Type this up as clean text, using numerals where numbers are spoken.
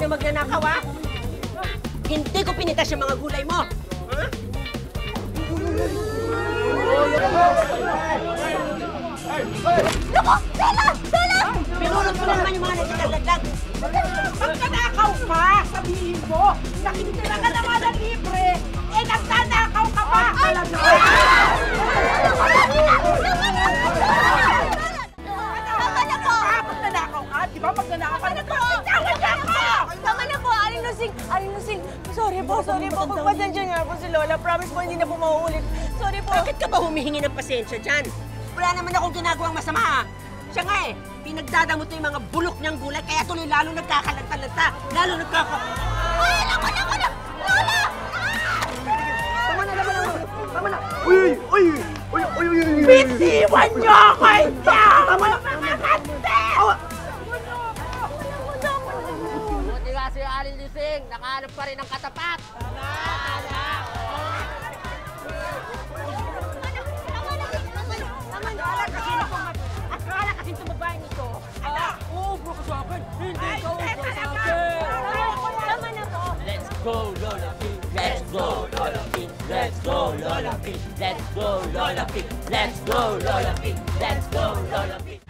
kayo magnanakaw, ha? Hindi ko pinitas yung mga gulay mo. Ha? Loko! Lola! Lola! Pinulot mo naman yung mga nagkakaladlag. Pagkanakaw ka, sabihin mo, nakitira ka naman ng libre, eh nagtanakaw ka pa! Tama na po! Pag nanakaw ka, di ba? Pag nanakaw ka, nagtawa ka ako! Tama na po, Aling Lusing! Aling Lusing, sorry po. Pagpasensya niya po si Lola. Promise po, hindi na po mauulit. Sorry po. Bakit ka ba humihingi ng pasensya dyan? Wala naman akong ginagawang masama, ha? Siya nga eh, pinagdadamot yung mga bulok niyang gulay, kaya tuloy lalo nagkakalanta-lanta. Lalo Ay, alam ko na! Lola! Tama na! Uy! Bitiwan niyo ako ikaw! Mga kante! Buti nga si Aling Lusing, nakahanap pa rin ng katapat. Akala kasi tumabahin ito. Ubro ka sa akin! Hindi ka ubro sa akin! Tama na po. Let's go, Lola Pig! Let's go, Lola Pig! Let's go, Lola Pig! Let's go, Lola Pig! Let's go, Lola Pig! Let's go, Lola Pig!